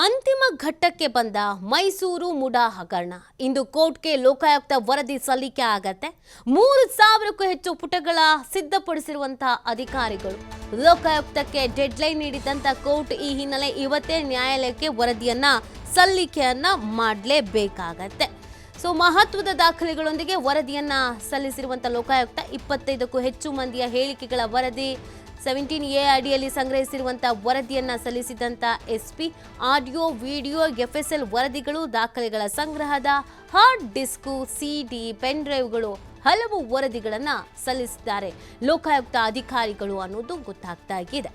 ಅಂತಿಮ ಘಟ್ಟಕ್ಕೆ ಬಂದ ಮೈಸೂರು ಮುಡಾ ಹಗರಣ. ಇಂದು ಕೋರ್ಟ್ಗೆ ಲೋಕಾಯುಕ್ತ ವರದಿ ಸಲ್ಲಿಕೆ ಆಗತ್ತೆ. 3000ಕ್ಕೂ ಹೆಚ್ಚು ಪುಟಗಳ ಸಿದ್ಧಪಡಿಸಿರುವಂತಹ ಅಧಿಕಾರಿಗಳು ಲೋಕಾಯುಕ್ತಕ್ಕೆ ಡೆಡ್ಲೈನ್ ನೀಡಿದಂತ ಕೋರ್ಟ್ ಈ ಹಿನ್ನೆಲೆ ಇವತ್ತೇ ನ್ಯಾಯಾಲಯಕ್ಕೆ ವರದಿಯನ್ನ ಸಲ್ಲಿಕೆಯನ್ನ ಮಾಡಲೇಬೇಕಾಗತ್ತೆ. ಮಹತ್ವದ ದಾಖಲೆಗಳೊಂದಿಗೆ ವರದಿಯನ್ನ ಸಲ್ಲಿಸಿರುವಂತ ಲೋಕಾಯುಕ್ತ 25ಕ್ಕೂ ಹೆಚ್ಚು ಮಂದಿಯ ಹೇಳಿಕೆಗಳ ವರದಿ 17A ಅಡಿಯಲ್ಲಿ ಸಂಗ್ರಹಿಸಿರುವಂತಹ ವರದಿಯನ್ನ ಸಲ್ಲಿಸಿದಂತ ಎಸ್ಪಿ ಆಡಿಯೋ ವಿಡಿಯೋ FSL ವರದಿಗಳು, ದಾಖಲೆಗಳ ಸಂಗ್ರಹದ ಹಾರ್ಡ್ ಡಿಸ್ಕ್, CD, ಪೆನ್ ಡ್ರೈವ್ಗಳು, ಹಲವು ವರದಿಗಳನ್ನ ಸಲ್ಲಿಸಿದ್ದಾರೆ ಲೋಕಾಯುಕ್ತ ಅಧಿಕಾರಿಗಳು ಅನ್ನೋದು ಗೊತ್ತಾಗ್ತಾ ಇದೆ.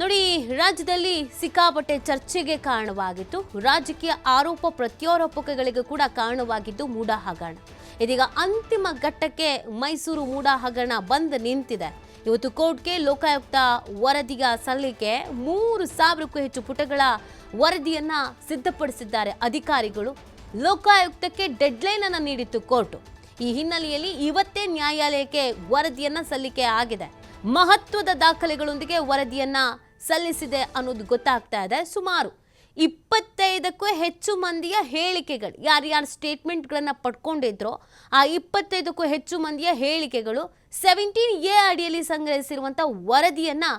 ನೋಡಿ, ರಾಜ್ಯದಲ್ಲಿ ಸಿಕ್ಕಾಪಟ್ಟೆ ಚರ್ಚೆಗೆ ಕಾರಣವಾಗಿತ್ತು. ರಾಜಕೀಯ ಆರೋಪ ಪ್ರತ್ಯಾರೋಪಗಳಿಗೂ ಕೂಡ ಕಾರಣವಾಗಿದ್ದು ಮೂಡಾ ಹಗರಣ. ಇದೀಗ ಅಂತಿಮ ಘಟ್ಟಕ್ಕೆ ಮೈಸೂರು ಮೂಡಾ ಹಗರಣ ಬಂದು ನಿಂತಿದೆ. ಇವತ್ತು ಕೋರ್ಟ್ಗೆ ಲೋಕಾಯುಕ್ತ ವರದಿಯ ಸಲ್ಲಿಕೆ 3000ಕ್ಕೂ ಹೆಚ್ಚು ಪುಟಗಳ ವರದಿಯನ್ನ ಸಿದ್ಧಪಡಿಸಿದ್ದಾರೆ ಅಧಿಕಾರಿಗಳು. ಲೋಕಾಯುಕ್ತಕ್ಕೆ ಡೆಡ್ಲೈನ್ ಅನ್ನು ನೀಡಿತ್ತು ಕೋರ್ಟ್. ಈ ಹಿನ್ನೆಲೆಯಲ್ಲಿ ಇವತ್ತೇ ನ್ಯಾಯಾಲಯಕ್ಕೆ ವರದಿಯನ್ನ ಸಲ್ಲಿಕೆ ಆಗಿದೆ. ಮಹತ್ವದ ದಾಖಲೆಗಳೊಂದಿಗೆ ವರದಿಯನ್ನ ಸಲ್ಲಿಸಿದೆ ಅನ್ನೋದು ಗೊತ್ತಾಗ್ತಾ ಇದೆ. ಸುಮಾರು 25ಕ್ಕೂ ಹೆಚ್ಚು ಮಂದಿಯ ಹೇಳಿಕೆಗಳು, ಯಾರ್ಯಾರು ಸ್ಟೇಟ್ಮೆಂಟ್ಗಳನ್ನು ಪಡ್ಕೊಂಡಿದ್ರೋ ಆ 25ಕ್ಕೂ ಹೆಚ್ಚು ಮಂದಿಯ ಹೇಳಿಕೆಗಳು 17A ಅಡಿಯಲ್ಲಿ ಸಂಗ್ರಹಿಸಿರುವಂಥ ವರದಿಯನ್ನು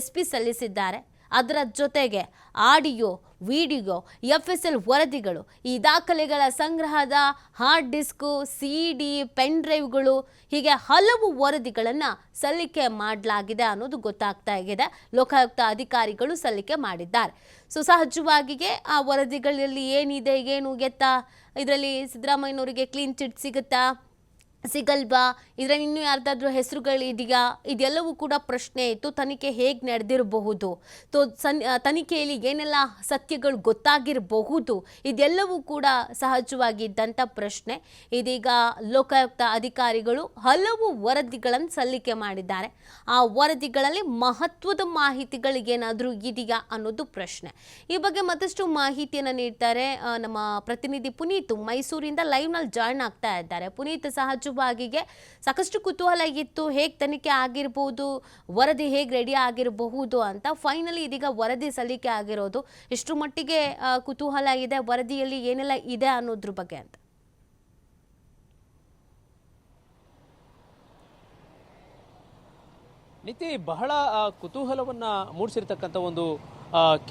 SP ಸಲ್ಲಿಸಿದ್ದಾರೆ. ಅದರ ಜೊತೆಗೆ ಆಡಿಯೋ, ವಿಡಿಯೋ, FSL ವರದಿಗಳು, ಈ ದಾಖಲೆಗಳ ಸಂಗ್ರಹದ ಹಾರ್ಡ್ ಡಿಸ್ಕ್, CD, ಪೆನ್ ಡ್ರೈವ್ಗಳು, ಹೀಗೆ ಹಲವು ವರದಿಗಳನ್ನು ಸಲ್ಲಿಕೆ ಮಾಡಲಾಗಿದೆ ಅನ್ನೋದು ಗೊತ್ತಾಗ್ತಾ ಇದೆ. ಲೋಕಾಯುಕ್ತ ಅಧಿಕಾರಿಗಳು ಸಲ್ಲಿಕೆ ಮಾಡಿದ್ದಾರೆ. ಸಹಜವಾಗಿಯೇ ಆ ವರದಿಗಳಲ್ಲಿ ಏನಿದೆ, ಏನು ಎತ್ತ, ಇದರಲ್ಲಿ ಸಿದ್ದರಾಮಯ್ಯನವರಿಗೆ ಕ್ಲೀನ್ ಚಿಟ್ ಸಿಗುತ್ತಾ, ಸಿಗಲ್ವಾ, ಇದರಲ್ಲಿ ಇನ್ನೂ ಯಾರ್ದಾದ್ರೂ ಹೆಸರುಗಳಿದೆಯಾ, ಇದೆಲ್ಲವೂ ಕೂಡ ಪ್ರಶ್ನೆ ಇತ್ತು. ತನಿಖೆ ಹೇಗೆ ನಡೆದಿರಬಹುದು, ತನಿಖೆಯಲ್ಲಿ ಏನೆಲ್ಲ ಸತ್ಯಗಳು ಗೊತ್ತಾಗಿರಬಹುದು, ಇದೆಲ್ಲವೂ ಕೂಡ ಸಹಜವಾಗಿದ್ದಂಥ ಪ್ರಶ್ನೆ. ಇದೀಗ ಲೋಕಾಯುಕ್ತ ಅಧಿಕಾರಿಗಳು ಹಲವು ವರದಿಗಳನ್ನು ಸಲ್ಲಿಕೆ ಮಾಡಿದ್ದಾರೆ. ಆ ವರದಿಗಳಲ್ಲಿ ಮಹತ್ವದ ಮಾಹಿತಿಗಳಿಗೇನಾದರೂ ಇದೆಯಾ ಅನ್ನೋದು ಪ್ರಶ್ನೆ. ಈ ಬಗ್ಗೆ ಮತ್ತಷ್ಟು ಮಾಹಿತಿಯನ್ನು ನೀಡ್ತಾರೆ ನಮ್ಮ ಪ್ರತಿನಿಧಿ ಪುನೀತ್. ಮೈಸೂರಿಂದ ಲೈವ್ನಲ್ಲಿ ಜಾಯ್ನ್ ಆಗ್ತಾ ಇದ್ದಾರೆ. ಪುನೀತ್, ಸಹಜವಾಗಿಯೇ ಸಾಕಷ್ಟು ಕುತೂಹಲ ಇತ್ತು, ಹೇಗೆ ತನಿಖೆ ಆಗಿರ್ಬೋದು, ವರದಿ ಹೇಗೆ ರೆಡಿ ಆಗಿರಬಹುದು ಅಂತ. ಫೈನಲಿ ಇದೀಗ ವರದಿ ಸಲ್ಲಿಕೆ ಆಗಿರೋದು. ಎಷ್ಟು ಮಟ್ಟಿಗೆ ಕುತೂಹಲ ಇದೆ, ವರದಿಯಲ್ಲಿ ಏನೆಲ್ಲ ಇದೆ ಅನ್ನೋದ್ರ ಬಗ್ಗೆ ಅಂತ? ನಿತಿ, ಬಹಳ ಕುತೂಹಲವನ್ನ ಮೂಡಿಸಿರ್ತಕ್ಕಂಥ ಒಂದು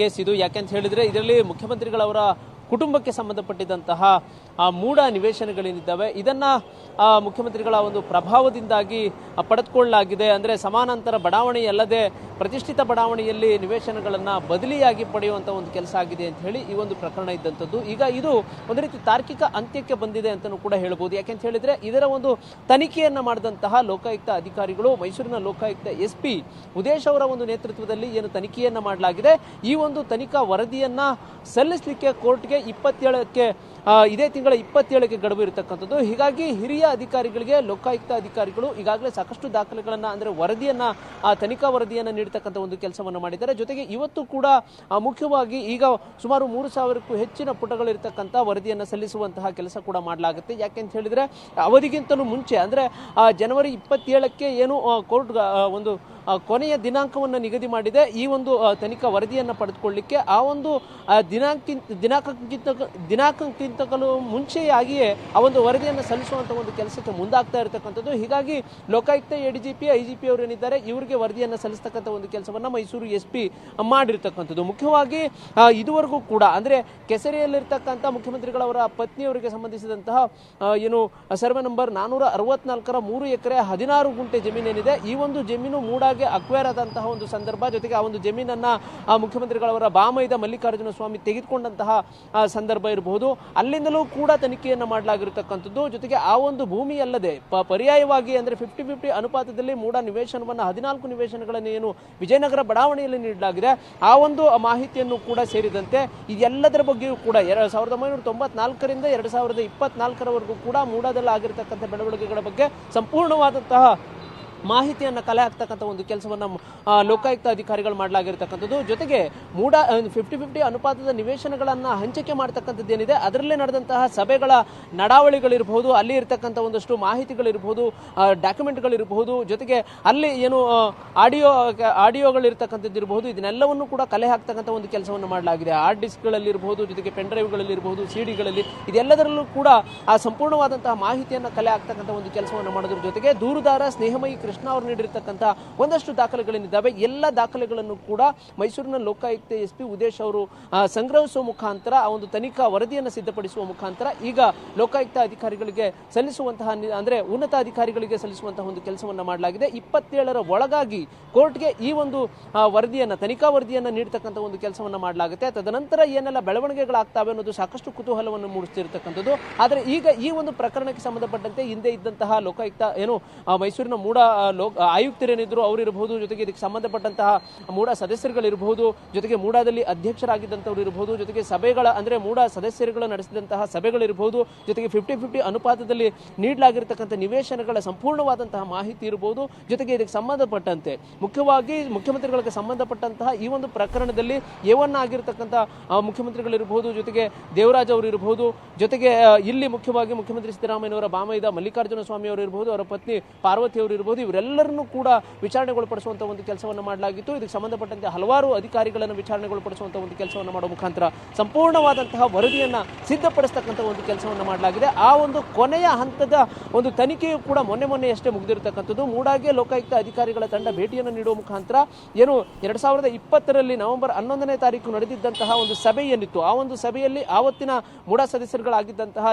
ಕೇಸ್ ಇದು. ಯಾಕೆಂತ ಹೇಳಿದ್ರೆ ಇದರಲ್ಲಿ ಮುಖ್ಯಮಂತ್ರಿಗಳವರ ಕುಟುಂಬಕ್ಕೆ ಸಂಬಂಧಪಟ್ಟಿದ್ದಂತಹ ಮೂಢ ನಿವೇಶನಗಳೇನಿದ್ದಾವೆ ಇದನ್ನ ಮುಖ್ಯಮಂತ್ರಿಗಳ ಒಂದು ಪ್ರಭಾವದಿಂದಾಗಿ ಪಡೆದುಕೊಳ್ಳಲಾಗಿದೆ. ಅಂದರೆ ಸಮಾನಾಂತರ ಬಡಾವಣೆಯಲ್ಲದೆ ಪ್ರತಿಷ್ಠಿತ ಬಡಾವಣೆಯಲ್ಲಿ ನಿವೇಶನಗಳನ್ನು ಬದಲಿಯಾಗಿ ಪಡೆಯುವಂಥ ಒಂದು ಕೆಲಸ ಆಗಿದೆ ಅಂತ ಹೇಳಿ ಈ ಒಂದು ಪ್ರಕರಣ ಇದ್ದಂಥದ್ದು. ಈಗ ಇದು ಒಂದು ರೀತಿ ತಾರ್ಕಿಕ ಅಂತ್ಯಕ್ಕೆ ಬಂದಿದೆ ಅಂತಲೂ ಕೂಡ ಹೇಳ್ಬೋದು. ಯಾಕೆಂತ ಹೇಳಿದ್ರೆ ಇದರ ಒಂದು ತನಿಖೆಯನ್ನು ಮಾಡಿದಂತಹ ಲೋಕಾಯುಕ್ತ ಅಧಿಕಾರಿಗಳು, ಮೈಸೂರಿನ ಲೋಕಾಯುಕ್ತ SP ಉದೇಶ್ ಅವರ ಒಂದು ನೇತೃತ್ವದಲ್ಲಿ ಏನು ತನಿಖೆಯನ್ನು ಮಾಡಲಾಗಿದೆ, ಈ ಒಂದು ತನಿಖಾ ವರದಿಯನ್ನ ಸಲ್ಲಿಸಲಿಕ್ಕೆ ಕೋರ್ಟ್ಗೆ 27ಕ್ಕೆ ಇದೇ ತಿಂಗಳ 27ಕ್ಕೆ ಗಡುವು ಇರತಕ್ಕಂಥದ್ದು. ಹೀಗಾಗಿ ಹಿರಿಯ ಅಧಿಕಾರಿಗಳಿಗೆ ಲೋಕಾಯುಕ್ತ ಅಧಿಕಾರಿಗಳು ಈಗಾಗಲೇ ಸಾಕಷ್ಟು ದಾಖಲೆಗಳನ್ನ, ಅಂದ್ರೆ ವರದಿಯನ್ನ, ತನಿಖಾ ವರದಿಯನ್ನ ನೀಡತಕ್ಕಂಥ ಒಂದು ಕೆಲಸವನ್ನು ಮಾಡಿದ್ದಾರೆ. ಜೊತೆಗೆ ಇವತ್ತು ಕೂಡ ಮುಖ್ಯವಾಗಿ ಈಗ ಸುಮಾರು 3000ಕ್ಕೂ ಹೆಚ್ಚಿನ ಪುಟಗಳಿರ್ತಕ್ಕಂಥ ವರದಿಯನ್ನ ಸಲ್ಲಿಸುವಂತಹ ಕೆಲಸ ಕೂಡ ಮಾಡಲಾಗುತ್ತೆ. ಯಾಕೆಂತ ಹೇಳಿದ್ರೆ ಅವಧಿಗಿಂತಲೂ ಮುಂಚೆ, ಅಂದ್ರೆ ಜನವರಿ 27ಕ್ಕೆ ಏನು ಕೋರ್ಟ್ ಒಂದು ಕೊನೆಯ ದಿನಾಂಕವನ್ನು ನಿಗದಿ ಮಾಡಿದೆ ಈ ಒಂದು ತನಿಖಾ ವರದಿಯನ್ನು ಪಡೆದುಕೊಳ್ಳಲಿಕ್ಕೆ. ಆ ಒಂದು ದಿನಾಂಕಕ್ಕಿಂತಲೂ ಮುಂಚೆಯಾಗಿಯೇ ಆ ಒಂದು ವರದಿಯನ್ನು ಸಲ್ಲಿಸುವಂತ ಒಂದು ಕೆಲಸಕ್ಕೆ ಮುಂದಾಗ್ತಾ ಇರತಕ್ಕಂಥದ್ದು. ಹೀಗಾಗಿ ಲೋಕಾಯುಕ್ತ ADGP IGP ಅವರು ಏನಿದ್ದಾರೆ ಇವರಿಗೆ ವರದಿಯನ್ನು ಸಲ್ಲಿಸತಕ್ಕಂಥ ಒಂದು ಕೆಲಸವನ್ನ ಮೈಸೂರು SP ಮಾಡಿರ್ತಕ್ಕಂಥದ್ದು. ಮುಖ್ಯವಾಗಿ ಇದುವರೆಗೂ ಕೂಡ, ಅಂದ್ರೆ ಕೆಸರಿಯಲ್ಲಿರ್ತಕ್ಕಂಥ ಮುಖ್ಯಮಂತ್ರಿಗಳವರ ಪತ್ನಿಯವರಿಗೆ ಸಂಬಂಧಿಸಿದಂತಹ ಏನು ಸರ್ವೆ ನಂಬರ್ 464ರ 3 ಎಕರೆ 16 ಗುಂಟೆ ಜಮೀನೇನಿದೆ, ಈ ಒಂದು ಜಮೀನು ಮೂಡಾಗೆ ಅಕ್ವೈರ್ ಆದಂತಹ ಒಂದು ಸಂದರ್ಭ. ಜೊತೆಗೆ ಆ ಒಂದು ಜಮೀನನ್ನ ಮುಖ್ಯಮಂತ್ರಿಗಳವರ ಬಾಮೈದ ಮಲ್ಲಿಕಾರ್ಜುನ ಸ್ವಾಮಿ ತೆಗೆದುಕೊಂಡಂತಹ ಸಂದರ್ಭ ಇರಬಹುದು. ಅಲ್ಲಿಂದಲೂ ಕೂಡ ತನಿಖೆಯನ್ನು ಮಾಡಲಾಗಿರತಕ್ಕಂಥದ್ದು. ಜೊತೆಗೆ ಆ ಒಂದು ಭೂಮಿ ಅಲ್ಲದೆ ಪರ್ಯಾಯವಾಗಿ, ಅಂದ್ರೆ 50-50 ಅನುಪಾತದಲ್ಲಿ ಮೂಡಾ ನಿವೇಶನವನ್ನ 14 ನಿವೇಶನಗಳನ್ನು ಏನು ವಿಜಯನಗರ ಬಡಾವಣೆಯಲ್ಲಿ ನೀಡಲಾಗಿದೆ, ಆ ಒಂದು ಮಾಹಿತಿಯನ್ನು ಕೂಡ ಸೇರಿದಂತೆ ಇದೆಲ್ಲದರ ಬಗ್ಗೆಯೂ ಕೂಡ 1994ರಿಂದ 2024ರವರೆಗೂ ಕೂಡ ಮೂಡಾದಲ್ಲಿ ಆಗಿರತಕ್ಕಂಥ ಬೆಳವಣಿಗೆಗಳ ಬಗ್ಗೆ ಸಂಪೂರ್ಣವಾದಂತಹ ಮಾಹಿತಿಯನ್ನು ಕಲೆ ಹಾಕ್ತಕ್ಕಂಥ ಒಂದು ಕೆಲಸವನ್ನ ಲೋಕಾಯುಕ್ತ ಅಧಿಕಾರಿಗಳು ಮಾಡಲಾಗಿರ್ತಕ್ಕಂಥದ್ದು. ಜೊತೆಗೆ ಮೂಡ 50-50 ಅನುಪಾತದ ನಿವೇಶನಗಳನ್ನ ಹಂಚಿಕೆ ಮಾಡ್ತಕ್ಕಂಥದ್ದು ಏನಿದೆ ಅದರಲ್ಲೇ ನಡೆದಂತಹ ಸಭೆಗಳ ನಡಾವಳಿಗಳಿರಬಹುದು, ಅಲ್ಲಿ ಇರ್ತಕ್ಕಂಥ ಒಂದಷ್ಟು ಮಾಹಿತಿಗಳಿರಬಹುದು, ಡಾಕ್ಯುಮೆಂಟ್ಗಳಿರಬಹುದು, ಜೊತೆಗೆ ಅಲ್ಲಿ ಏನು ಆಡಿಯೋಗಳಿರ್ತಕ್ಕಂಥದ್ದು ಇರಬಹುದು, ಇದನ್ನೆಲ್ಲವನ್ನು ಕೂಡ ಕಲೆ ಹಾಕ್ತಕ್ಕಂಥ ಒಂದು ಕೆಲಸವನ್ನು ಮಾಡಲಾಗಿದೆ. ಹಾರ್ಡ್ ಡಿಸ್ಕ್ಗಳಲ್ಲಿ ಇರಬಹುದು, ಜೊತೆಗೆ ಪೆನ್ ಡ್ರೈವ್ಗಳಲ್ಲಿ ಇರಬಹುದು, ಸಿಡಿಗಳಲ್ಲಿ, ಇದೆಲ್ಲದರಲ್ಲೂ ಕೂಡ ಆ ಸಂಪೂರ್ಣವಾದಂತಹ ಮಾಹಿತಿಯನ್ನು ಕಲೆ ಹಾಕ್ತಕ್ಕಂಥ ಒಂದು ಕೆಲಸವನ್ನು ಮಾಡೋದ್ರ ಜೊತೆಗೆ ದೂರುದಾರ ಸ್ನೇಹಮಯಿ ಕೃಷ್ಣ ಅವರು ನೀಡಿರ್ತಕ್ಕಂಥ ಒಂದಷ್ಟು ದಾಖಲೆಗಳೇನಿದ್ದಾವೆ ಎಲ್ಲ ದಾಖಲೆಗಳನ್ನು ಕೂಡ ಮೈಸೂರಿನ ಲೋಕಾಯುಕ್ತ SP ಉದೇಶ್ ಅವರು ಸಂಗ್ರಹಿಸುವ ಮುಖಾಂತರ ಆ ಒಂದು ತನಿಖಾ ವರದಿಯನ್ನು ಸಿದ್ಧಪಡಿಸುವ ಮುಖಾಂತರ ಈಗ ಲೋಕಾಯುಕ್ತ ಅಧಿಕಾರಿಗಳಿಗೆ ಸಲ್ಲಿಸುವಂತಹ ಅಂದ್ರೆ ಉನ್ನತ ಅಧಿಕಾರಿಗಳಿಗೆ ಸಲ್ಲಿಸುವಂತಹ ಒಂದು ಕೆಲಸವನ್ನ ಮಾಡಲಾಗಿದೆ. 27ರ ಒಳಗಾಗಿ ಕೋರ್ಟ್ಗೆ ಈ ಒಂದು ತನಿಖಾ ವರದಿಯನ್ನು ನೀಡತಕ್ಕಂಥ ಒಂದು ಕೆಲಸವನ್ನ ಮಾಡಲಾಗುತ್ತೆ. ತದನಂತರ ಏನೆಲ್ಲ ಬೆಳವಣಿಗೆಗಳಾಗ್ತವೆ ಅನ್ನೋದು ಸಾಕಷ್ಟು ಕುತೂಹಲವನ್ನು ಮೂಡಿಸ್ತಿರ್ತಕ್ಕಂಥದ್ದು. ಆದರೆ ಈಗ ಈ ಒಂದು ಪ್ರಕರಣಕ್ಕೆ ಸಂಬಂಧಪಟ್ಟಂತೆ ಹಿಂದೆ ಇದ್ದಂತಹ ಲೋಕಾಯುಕ್ತ ಮೈಸೂರಿನ ಮೂಡ ಆಯುಕ್ತರೇನಿದ್ರು ಅವರಿರಬಹುದು, ಜೊತೆಗೆ ಇದಕ್ಕೆ ಸಂಬಂಧಪಟ್ಟಂತಹ ಮೂಡ ಸದಸ್ಯರುಗಳಿರಬಹುದು, ಜೊತೆಗೆ ಮೂಡಾದಲ್ಲಿ ಅಧ್ಯಕ್ಷರಾಗಿದ್ದಂಥವ್ರು ಇರಬಹುದು, ಜೊತೆಗೆ ಸಭೆಗಳ ಅಂದ್ರೆ ಮೂಡ ಸದಸ್ಯರುಗಳು ನಡೆಸಿದಂತಹ ಸಭೆಗಳಿರಬಹುದು, ಜೊತೆಗೆ 50-50 ಅನುಪಾತದಲ್ಲಿ ನೀಡಲಾಗಿರ್ತಕ್ಕಂಥ ನಿವೇಶನಗಳ ಸಂಪೂರ್ಣವಾದಂತಹ ಮಾಹಿತಿ ಇರಬಹುದು. ಜೊತೆಗೆ ಇದಕ್ಕೆ ಸಂಬಂಧಪಟ್ಟಂತೆ ಮುಖ್ಯವಾಗಿ ಮುಖ್ಯಮಂತ್ರಿಗಳಿಗೆ ಸಂಬಂಧಪಟ್ಟಂತಹ ಈ ಒಂದು ಪ್ರಕರಣದಲ್ಲಿ A1 ಆಗಿರ್ತಕ್ಕಂಥ ಮುಖ್ಯಮಂತ್ರಿಗಳಿರಬಹುದು, ಜೊತೆಗೆ ದೇವರಾಜ್ ಅವರು ಇರಬಹುದು, ಜೊತೆಗೆ ಇಲ್ಲಿ ಮುಖ್ಯವಾಗಿ ಮುಖ್ಯಮಂತ್ರಿ ಸಿದ್ದರಾಮಯ್ಯನವರ ಬಾಮೈದ ಮಲ್ಲಿಕಾರ್ಜುನ ಸ್ವಾಮಿ ಅವರು ಇರಬಹುದು, ಅವರ ಪತ್ನಿ ಪಾರ್ವತಿ ಅವರು ಇರಬಹುದು, ಇವರೆಲ್ಲರನ್ನೂ ಕೂಡ ವಿಚಾರಣೆಗೊಳಪಡಿಸುವಂತ ಒಂದು ಕೆಲಸವನ್ನು ಮಾಡಲಾಗಿತ್ತು. ಇದಕ್ಕೆ ಸಂಬಂಧಪಟ್ಟಂತೆ ಹಲವಾರು ಅಧಿಕಾರಿಗಳನ್ನು ವಿಚಾರಣೆಗೊಳಪಡಿಸುವಂತ ಒಂದು ಕೆಲಸವನ್ನು ಮಾಡುವ ಮುಖಾಂತರ ಸಂಪೂರ್ಣವಾದಂತಹ ವರದಿಯನ್ನ ಸಿದ್ಧಪಡಿಸತಕ್ಕಂಥ ಒಂದು ಕೆಲಸವನ್ನು ಮಾಡಲಾಗಿದೆ. ಆ ಒಂದು ಕೊನೆಯ ಹಂತದ ಒಂದು ತನಿಖೆಯು ಕೂಡ ಮೊನ್ನೆಯಷ್ಟೇ ಮುಗಿದಿರತಕ್ಕಂಥದ್ದು. ಮೂಡಾಗೆ ಲೋಕಾಯುಕ್ತ ಅಧಿಕಾರಿಗಳ ತಂಡ ಭೇಟಿಯನ್ನು ನೀಡುವ ಮುಖಾಂತರ 2020ರಲ್ಲಿ ನವೆಂಬರ್ 11ನೇ ತಾರೀಕು ನಡೆದಿದ್ದಂತಹ ಒಂದು ಸಭೆ ಏನಿತ್ತು, ಆ ಒಂದು ಸಭೆಯಲ್ಲಿ ಆವತ್ತಿನ ಮೂಡಾ ಸದಸ್ಯರುಗಳಾಗಿದ್ದಂತಹ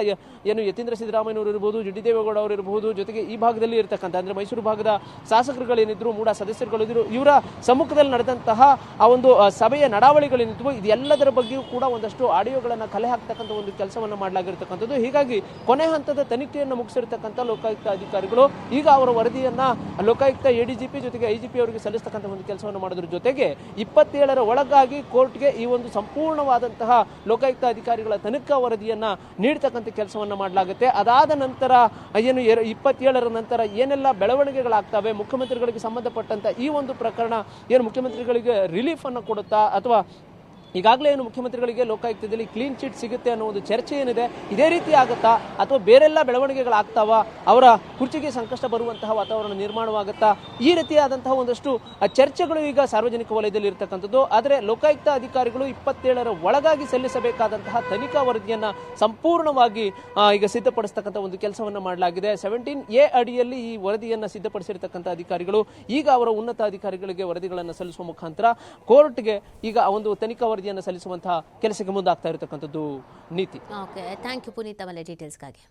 ಯತೀಂದ್ರ ಸಿದ್ದರಾಮಯ್ಯನವರು ಇರಬಹುದು, ಡಿ ದೇವೇಗೌಡ ಅವರು ಇರಬಹುದು, ಜೊತೆಗೆ ಈ ಭಾಗದಲ್ಲಿ ಇರತಕ್ಕಂಥ ಅಂದ್ರೆ ಮೈಸೂರು ಭಾಗದ ಶಾಸಕರುಗಳೇನಿದ್ರು, ಮೂಡಾ ಸದಸ್ಯರುಗಳಿದ್ರು, ಇವರ ಸಮ್ಮುಖದಲ್ಲಿ ನಡೆದಂತಹ ಆ ಒಂದು ಸಭೆಯ ನಡಾವಳಿಗಳೇನಿದ್ವು ಇದೆಲ್ಲದರ ಬಗ್ಗೆಯೂ ಕೂಡ ಒಂದಷ್ಟು ಆಡಿಯೋಗಳನ್ನು ಕಲೆ ಹಾಕ್ತಕ್ಕಂಥ ಒಂದು ಕೆಲಸವನ್ನು ಮಾಡಲಾಗಿರ್ತಕ್ಕಂಥದ್ದು. ಹೀಗಾಗಿ ಕೊನೆ ಹಂತದ ತನಿಖೆಯನ್ನು ಮುಗಿಸಿರ್ತಕ್ಕಂಥ ಲೋಕಾಯುಕ್ತ ಅಧಿಕಾರಿಗಳು ಈಗ ಅವರ ವರದಿಯನ್ನ ಲೋಕಾಯುಕ್ತ ADGP ಜೊತೆಗೆ IGP ಅವರಿಗೆ ಸಲ್ಲಿಸತಕ್ಕಂಥ ಒಂದು ಕೆಲಸವನ್ನು ಮಾಡೋದ್ರ ಜೊತೆಗೆ 27ರ ಒಳಗಾಗಿ ಕೋರ್ಟ್ಗೆ ಈ ಒಂದು ಸಂಪೂರ್ಣವಾದಂತಹ ಲೋಕಾಯುಕ್ತ ಅಧಿಕಾರಿಗಳ ತನಿಖಾ ವರದಿಯನ್ನ ನೀಡತಕ್ಕಂಥ ಕೆಲಸವನ್ನ ಮಾಡಲಾಗುತ್ತೆ. ಅದಾದ ನಂತರ 27ರ ನಂತರ ಏನೆಲ್ಲ ಬೆಳವಣಿಗೆಗಳಾಗ್ತವೆ, ಮುಖ್ಯಮಂತ್ರಿಗಳಿಗೆ ಸಂಬಂಧಪಟ್ಟಂತ ಈ ಒಂದು ಪ್ರಕರಣ ಮುಖ್ಯಮಂತ್ರಿಗಳಿಗೆ ರಿಲೀಫ್ ಅನ್ನು ಕೊಡುತ್ತಾ ಅಥವಾ ಈಗಾಗಲೇ ಮುಖ್ಯಮಂತ್ರಿಗಳಿಗೆ ಲೋಕಾಯುಕ್ತದಲ್ಲಿ ಕ್ಲೀನ್ ಚಿಟ್ ಸಿಗುತ್ತೆ ಅನ್ನೋ ಒಂದು ಚರ್ಚೆ ಏನಿದೆ, ಇದೇ ರೀತಿ ಆಗುತ್ತಾ ಅಥವಾ ಬೇರೆಲ್ಲ ಬೆಳವಣಿಗೆಗಳಾಗ್ತಾವ, ಅವರ ಕುರ್ಚಿಗೆ ಸಂಕಷ್ಟ ಬರುವಂತಹ ವಾತಾವರಣ ನಿರ್ಮಾಣವಾಗುತ್ತಾ, ಈ ರೀತಿಯಾದಂತಹ ಒಂದಷ್ಟು ಚರ್ಚೆಗಳು ಈಗ ಸಾರ್ವಜನಿಕ ವಲಯದಲ್ಲಿ ಇರತಕ್ಕಂಥದ್ದು. ಆದರೆ ಲೋಕಾಯುಕ್ತ ಅಧಿಕಾರಿಗಳು 27ರ ಒಳಗಾಗಿ ಸಲ್ಲಿಸಬೇಕಾದಂತಹ ತನಿಖಾ ವರದಿಯನ್ನ ಸಂಪೂರ್ಣವಾಗಿ ಈಗ ಸಿದ್ಧಪಡಿಸತಕ್ಕಂಥ ಒಂದು ಕೆಲಸವನ್ನ ಮಾಡಲಾಗಿದೆ. 17A ಅಡಿಯಲ್ಲಿ ಈ ವರದಿಯನ್ನ ಸಿದ್ಧಪಡಿಸಿರ್ತಕ್ಕಂಥ ಅಧಿಕಾರಿಗಳು ಈಗ ಅವರ ಉನ್ನತ ಅಧಿಕಾರಿಗಳಿಗೆ ವರದಿಗಳನ್ನು ಸಲ್ಲಿಸುವ ಮುಖಾಂತರ ಕೋರ್ಟ್ಗೆ ಈಗ ಒಂದು ತನಿಖಾ ವರದಿಯನ್ನು ಸಲ್ಲಿಸುವಂತಹ ಕೆಲಸಕ್ಕೆ ಮುಂದಾಗ್ತಾ ಇರತಕ್ಕಂಥದ್ದು. ನೀತಿ. ಓಕೆ, ಥ್ಯಾಂಕ್ ಯು ಪುನೀತ್, ಆಮೇಲೆ ಡೀಟೇಲ್ಸ್ಗಾಗಿ.